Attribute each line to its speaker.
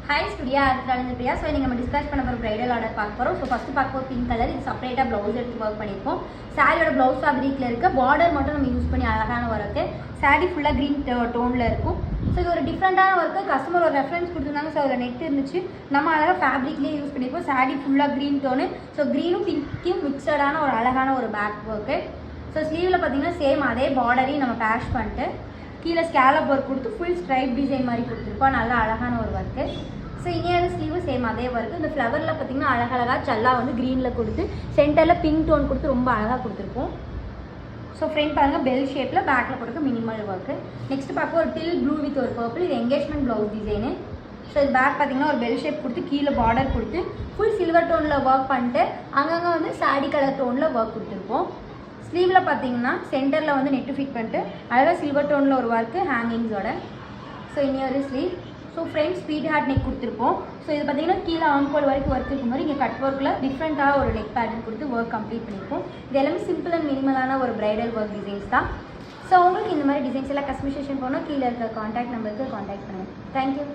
Speaker 1: Hi Studio, Priya. So, we will discuss the bridal order. So, first pink color is separate blouse work. Saree blouse fabric border use saree full green tone. So, this is different work. Customer reference so net fabric use saree full green tone. So, green and pink mixed back work. So, sleeve same border patch கீழ scallop work கொடுத்து full stripe design மாதிரி கொடுத்துருப்போம். நல்லா அழகான ஒரு work. So இனியாவது ஸ்லீவும் same அதே work. இந்த ஃப்ளவரில் பார்த்தீங்கன்னா அழகழகாக சல்லா வந்து க்ரீனில் கொடுத்து சென்டரில் பிங்க் டோன் கொடுத்து ரொம்ப அழகாக கொடுத்துருப்போம். ஸோ ஃப்ரண்ட் பாருங்கள் பெல் ஷேப்பில் பேக்கில் கொடுக்க மினிமல் ஒர்க்கு. நெக்ஸ்ட் பார்க்க ஒரு டில் ப்ளூ வித் ஒரு பர்பிள். இது எங்கேஜ்மெண்ட் ப்ளவுஸ் டிசைனு. ஸோ இது பேக் பார்த்தீங்கன்னா ஒரு பெல் ஷேப் கொடுத்து கீழே பார்டர் கொடுத்து ஃபுல் சில்வர் டோனில் ஒர்க் பண்ணிட்டு அங்கங்கே வந்து சாடி கலர் டோனில் ஒர்க் கொடுத்துருப்போம். ஸ்லீவில் பார்த்தீங்கன்னா சென்டரில் வந்து நெட்டு ஃபிட் பண்ணிட்டு அழகாக சில்வர் டோனில் ஒரு ஒர்க்கு ஹேங்கிங்ஸோட. ஸோ இன்னொரு sleeve. So front sweetheart neck கொடுத்துருப்போம். ஸோ இது பார்த்தீங்கன்னா கீழே ஆம்கோல் வரைக்கும் ஒர்க் இருக்கும் மாதிரி இங்கே கட் ஒர்க்கில் டிஃப்ரெண்ட்டாக ஒரு நெக் பேட்டர்ன் கொடுத்து ஒர்க் கம்ப்ளீட் பண்ணியிருப்போம். இது எல்லாமே சிம்பிள் அண்ட் மினிமலான ஒரு பிரைடல் ஒர்க் டிசைன்ஸ் தான். ஸோ உங்களுக்கு இந்த மாதிரி டிசைன்ஸ் எல்லாம் கஸ்டமைசேஷன் போனால் கீழே இருக்க காண்டாக்ட் நம்பருக்கு காண்டாக்ட் பண்ணுங்கள். தேங்க்யூ.